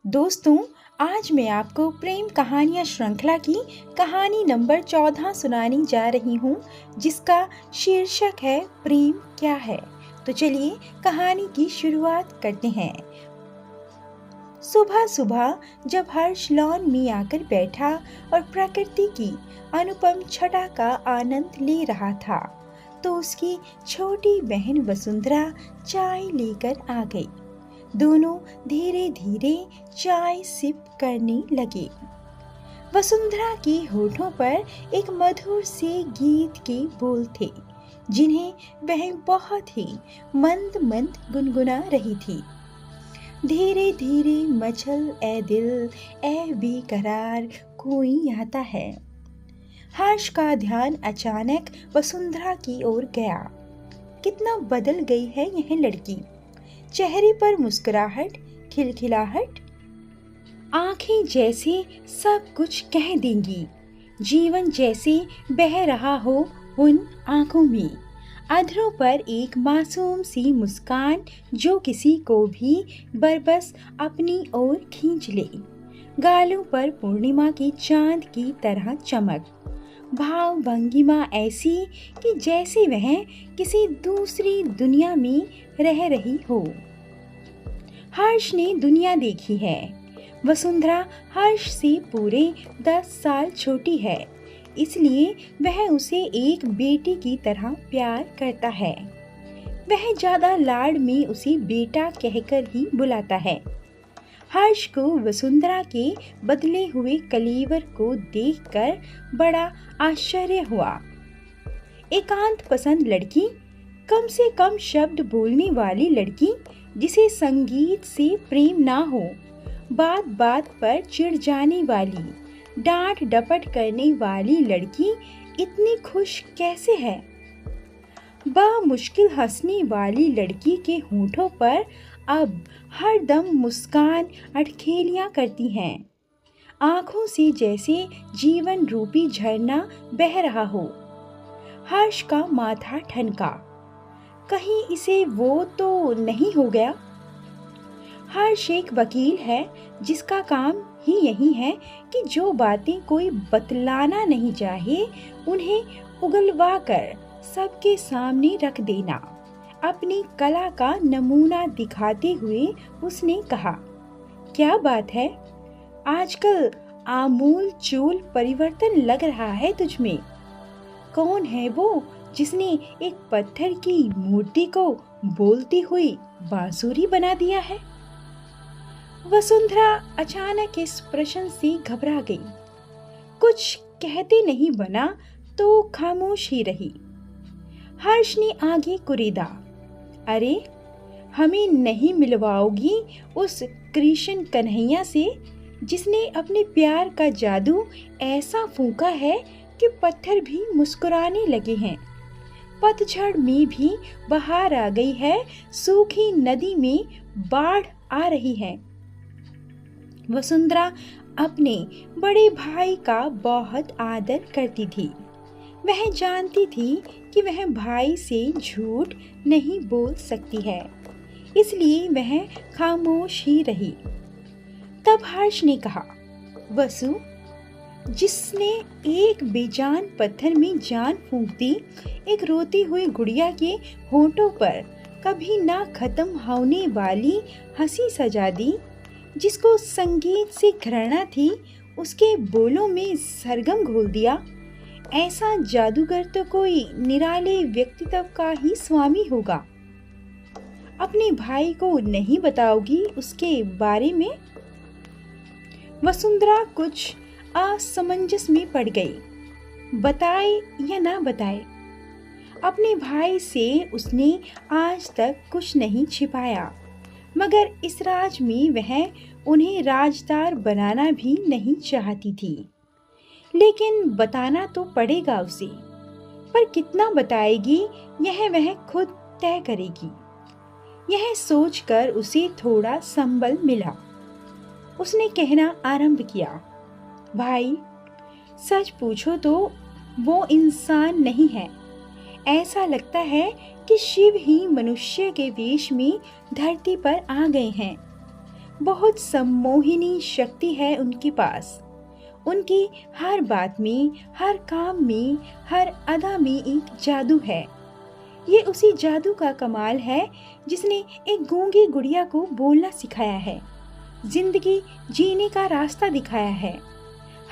दोस्तों, आज मैं आपको प्रेम कहानियाँ श्रृंखला की कहानी नंबर 14 सुनाने जा रही हूँ, जिसका शीर्षक है प्रेम क्या है। तो चलिए कहानी की शुरुआत करते हैं। सुबह सुबह जब हर्ष लॉन में आकर बैठा और प्रकृति की अनुपम छटा का आनंद ले रहा था, तो उसकी छोटी बहन वसुंधरा चाय लेकर आ गई। दोनों धीरे धीरे चाय सिप करने लगे। वसुंधरा के होठों पर एक मधुर से गीत के बोल थे, जिन्हें वह बहुत ही मंद मंद गुनगुना रही थी। धीरे धीरे मचल ए दिल ए बेकरार कोई आता है। हर्ष का ध्यान अचानक वसुंधरा की ओर गया। कितना बदल गई है यह लड़की। चेहरे पर मुस्कुराहट, खिलखिलाहट, आंखें जैसे सब कुछ कह देंगी। जीवन जैसे बह रहा हो उन आंखों में। अधरों पर एक मासूम सी मुस्कान जो किसी को भी बरबस अपनी ओर खींच ले। गालों पर पूर्णिमा की चांद की तरह चमक। भाव भंगिमा ऐसी कि जैसे वह किसी दूसरी दुनिया में रह रही हो। हर्ष ने दुनिया देखी है। वसुंधरा हर्ष से पूरे 10 साल छोटी है, इसलिए वह उसे एक बेटी की तरह प्यार करता है। वह ज्यादा लाड में उसे बेटा कहकर ही बुलाता है। हर्ष को वसुंधरा के बदले हुए कलेवर को देखकर बड़ा आश्चर्य हुआ। एकांत पसंद लड़की, कम से कम शब्द बोलने वाली लड़की, जिसे संगीत से प्रेम ना हो, बात बात पर चिढ़ जाने वाली, डांट डपट करने वाली लड़की इतनी खुश कैसे है। मुश्किल हंसने वाली लड़की के होठों पर अब हर दम मुस्कान अटखेलियां करती हैं। आंखों से जैसे जीवन रूपी झरना बह रहा हो। हर्ष का माथा ठनका। कहीं इसे वो तो नहीं हो गया। हर्ष एक वकील है, जिसका काम ही यही है कि जो बातें कोई बतलाना नहीं चाहे, उन्हें उगलवा कर सबके सामने रख देना। अपनी कला का नमूना दिखाते हुए उसने कहा, क्या बात है, आजकल आमूल चूल परिवर्तन लग रहा है तुझमें। कौन है वो जिसने एक पत्थर की मूर्ति को बोलती हुई बांसुरी बना दिया है। वसुंधरा अचानक इस प्रश्न से घबरा गई। कुछ कहते नहीं बना तो खामोश ही रही। हर्ष ने आगे कुरेदा, अरे हमें नहीं मिलवाओगी उस कृष्ण कन्हैया से, जिसने अपने प्यार का जादू ऐसा फूंका है कि पत्थर भी मुस्कुराने लगे हैं। पतझड़ में भी बहार आ गई है, सूखी नदी में बाढ़ आ रही है। वसुंधरा अपने बड़े भाई का बहुत आदर करती थी। वह जानती थी कि वह भाई से झूठ नहीं बोल सकती है, इसलिए वह खामोश ही रही। तब हर्ष ने कहा, वसु, जिसने एक बेजान पत्थर में जान फूंक दी, एक रोती हुई गुड़िया के होठों पर कभी ना खत्म होने वाली हंसी सजा दी, जिसको संगीत से घृणा थी, उसके बोलों में सरगम घोल दिया, ऐसा जादूगर तो कोई निराले व्यक्तित्व का ही स्वामी होगा। अपने भाई को नहीं बताओगी उसके बारे में? वसुंधरा कुछ असमंजस में पड़ गई। बताए या ना बताए, अपने भाई से उसने आज तक कुछ नहीं छिपाया, मगर इस राज में वह उन्हें राजदार बनाना भी नहीं चाहती थी। लेकिन बताना तो पड़ेगा उसे, पर कितना बताएगी यह वह खुद तय करेगी। यह सोचकर उसे थोड़ा संबल मिला। उसने कहना आरंभ किया, भाई, सच पूछो तो वो इंसान नहीं है। ऐसा लगता है कि शिव ही मनुष्य के वेश में धरती पर आ गए हैं। बहुत सम्मोहिनी शक्ति है उनके पास। उनकी हर बात में, हर काम में, हर अदा में एक जादू है। ये उसी जादू का कमाल है जिसने एक गूंगी गुड़िया को बोलना सिखाया है, जिंदगी जीने का रास्ता दिखाया है,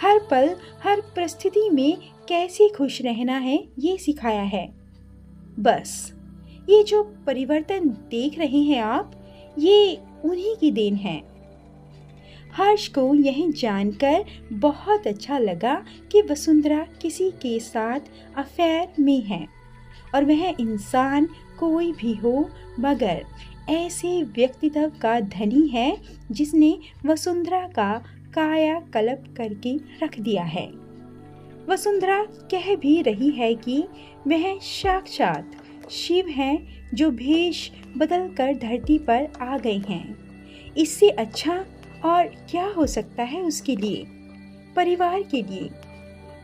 हर पल हर परिस्थिति में कैसे खुश रहना है ये सिखाया है। बस ये जो परिवर्तन देख रहे हैं आप, ये उन्हीं की देन है। हर्ष को यह जानकर बहुत अच्छा लगा कि वसुंधरा किसी के साथ अफेयर में है और वह इंसान कोई भी हो मगर ऐसे व्यक्तित्व का धनी है जिसने वसुंधरा का कायाकल्प करके रख दिया है। वसुंधरा कह भी रही है कि वह साक्षात शिव हैं जो भेष बदलकर धरती पर आ गए हैं। इससे अच्छा और क्या हो सकता है उसके लिए, परिवार के लिए।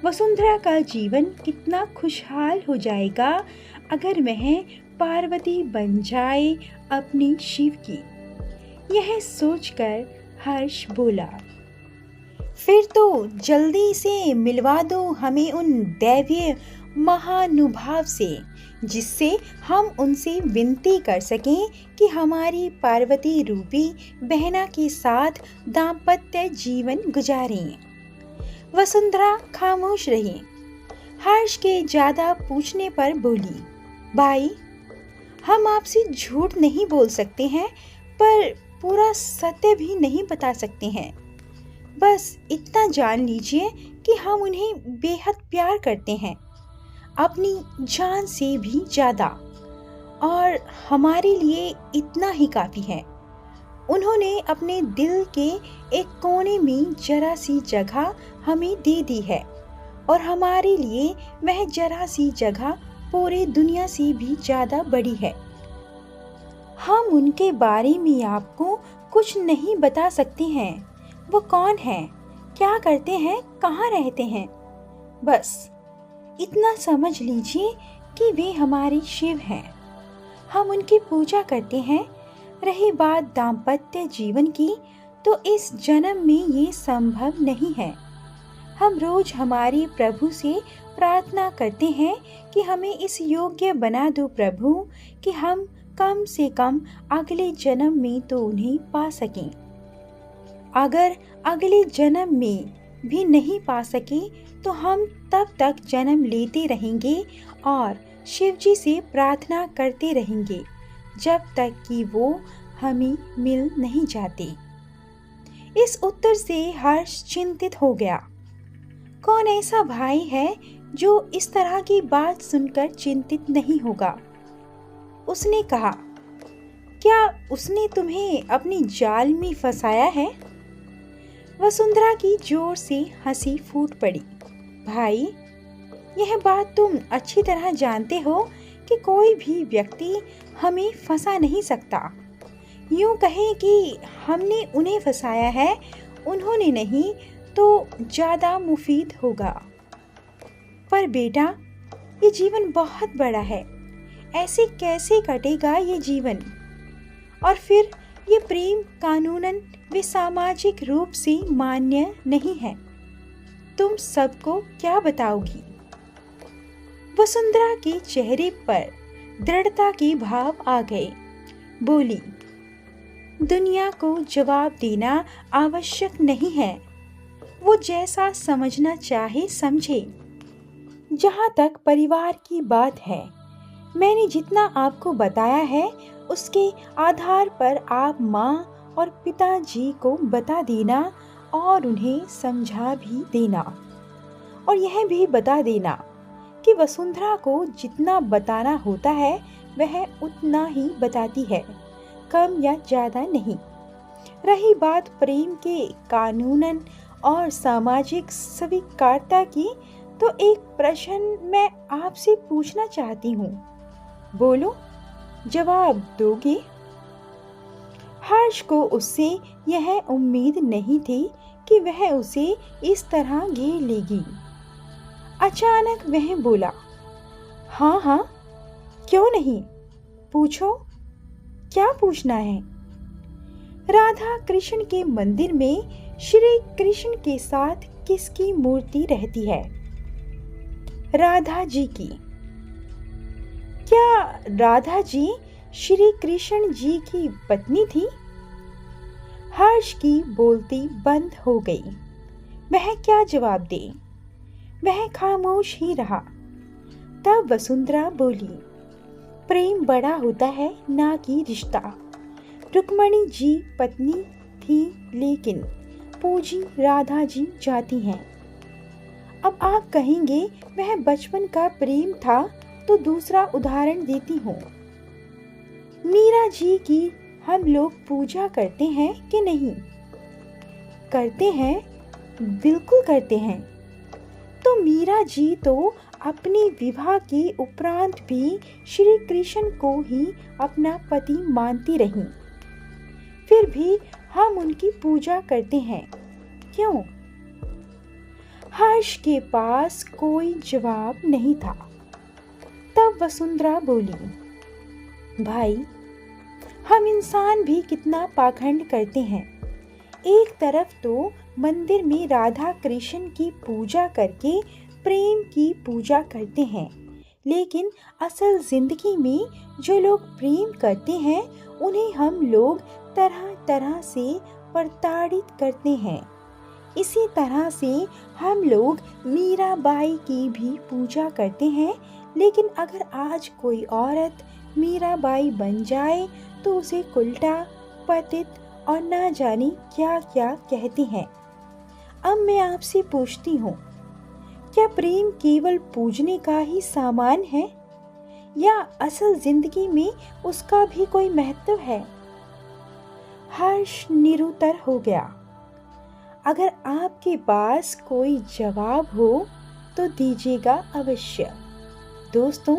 वसुंधरा का जीवन कितना खुशहाल हो जाएगा अगर वह पार्वती बन जाए अपनी शिव की। यह सोचकर हर्ष बोला, फिर तो जल्दी से मिलवा दो हमें उन दैवीय महानुभाव से, जिससे हम उनसे विनती कर सकें कि हमारी पार्वती रूपी बहना के साथ दाम्पत्य जीवन गुजारें। वसुंधरा खामोश रही। हर्ष के ज्यादा पूछने पर बोली, भाई हम आपसे झूठ नहीं बोल सकते हैं पर पूरा सत्य भी नहीं बता सकते हैं। बस इतना जान लीजिए कि हम उन्हें बेहद प्यार करते हैं, अपनी जान से भी ज़्यादा, और हमारे लिए इतना ही काफ़ी है। उन्होंने अपने दिल के एक कोने में जरा सी जगह हमें दे दी है और हमारे लिए वह जरा सी जगह पूरी दुनिया से भी ज़्यादा बड़ी है। हम उनके बारे में आपको कुछ नहीं बता सकते हैं। वो कौन है, क्या करते हैं, कहाँ रहते हैं, बस इतना समझ लीजिए कि वे हमारे शिव हैं। हम उनकी पूजा करते हैं। रही बात दाम्पत्य जीवन की, तो इस जन्म में ये संभव नहीं है। हम रोज हमारे प्रभु से प्रार्थना करते हैं कि हमें इस योग्य बना दो प्रभु कि हम कम से कम अगले जन्म में तो उन्हें पा सकें। अगर अगले जन्म में भी नहीं पा सके तो हम तब तक जन्म लेते रहेंगे और शिव जी से प्रार्थना करते रहेंगे जब तक कि वो हमें मिल नहीं जाते। इस उत्तर से हर्ष चिंतित हो गया। कौन ऐसा भाई है जो इस तरह की बात सुनकर चिंतित नहीं होगा। उसने कहा, क्या उसने तुम्हें अपनी जाल में फंसाया है? वसुंधरा की जोर से हंसी फूट पड़ी। भाई, यह बात तुम अच्छी तरह जानते हो कि कोई भी व्यक्ति हमें फंसा नहीं सकता। यूं कहें कि हमने उन्हें फंसाया है, उन्होंने नहीं, तो ज़्यादा मुफीद होगा। पर बेटा, ये जीवन बहुत बड़ा है, ऐसे कैसे कटेगा ये जीवन? और फिर ये प्रेम कानूनन व सामाजिक रूप से मान्य नहीं है। तुम सबको क्या बताओगी? वसुंधरा के चेहरे पर दृढ़ता के भाव आ गए। बोली, दुनिया को जवाब देना आवश्यक नहीं है, वो जैसा समझना चाहे समझे। जहाँ तक परिवार की बात है, मैंने जितना आपको बताया है उसके आधार पर आप माँ और पिताजी को बता देना और उन्हें समझा भी देना, और यह भी बता देना कि वसुंधरा को जितना बताना होता है वह उतना ही बताती है, कम या ज़्यादा नहीं। रही बात प्रेम के कानूनन और सामाजिक स्वीकार्यता की, तो एक प्रश्न मैं आपसे पूछना चाहती हूँ। बोलो, जवाब दोगे? हर्ष को उससे यह उम्मीद नहीं थी कि वह उसे इस तरह घेर लेगी। अचानक वह बोला, हाँ हाँ, क्यों नहीं, पूछो, क्या पूछना है? राधा कृष्ण के मंदिर में श्री कृष्ण के साथ किसकी मूर्ति रहती है? राधा जी की। क्या राधा जी श्री कृष्ण जी की पत्नी थी? हर्ष की बोलती बंद हो गई। वह क्या जवाब दे? वह खामोश ही रहा। तब वसुंधरा बोली, प्रेम बड़ा होता है ना कि रिश्ता। रुक्मणी जी पत्नी थी, लेकिन पूजी राधा जी जाती हैं। अब आप कहेंगे वह बचपन का प्रेम था, तो दूसरा उदाहरण देती हूँ। मीरा जी की हम लोग पूजा करते हैं कि नहीं? करते हैं, बिल्कुल करते हैं। तो मीरा जी तो अपने विवाह के उपरांत भी श्री कृष्ण को ही अपना पति मानती रहीं। फिर भी हम उनकी पूजा करते हैं, क्यों? हर्ष के पास कोई जवाब नहीं था। तब वसुंधरा बोली, भाई, हम इंसान भी कितना पाखंड करते हैं। एक तरफ तो मंदिर में राधा कृष्ण की पूजा करके प्रेम की पूजा करते हैं, लेकिन असल जिंदगी में जो लोग प्रेम करते हैं उन्हें हम लोग तरह तरह से प्रताड़ित करते हैं। इसी तरह से हम लोग मीराबाई की भी पूजा करते हैं, लेकिन अगर आज कोई औरत मीराबाई बन जाए तो उसे उल्टा, पतित और ना जाने क्या क्या कहते हैं। अब मैं आपसे पूछती हूँ, क्या प्रेम केवल पूजने का ही सामान है, या असल जिंदगी में उसका भी कोई महत्व है? हर्ष निरुत्तर हो गया। अगर आपके पास कोई जवाब हो तो दीजिएगा अवश्य। दोस्तों,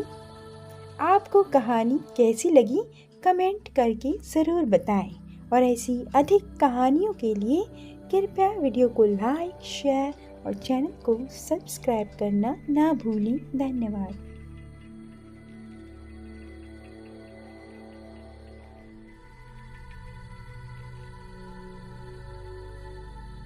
आपको कहानी कैसी लगी कमेंट करके ज़रूर बताएं, और ऐसी अधिक कहानियों के लिए कृपया वीडियो को लाइक, शेयर और चैनल को सब्सक्राइब करना ना भूलें। धन्यवाद।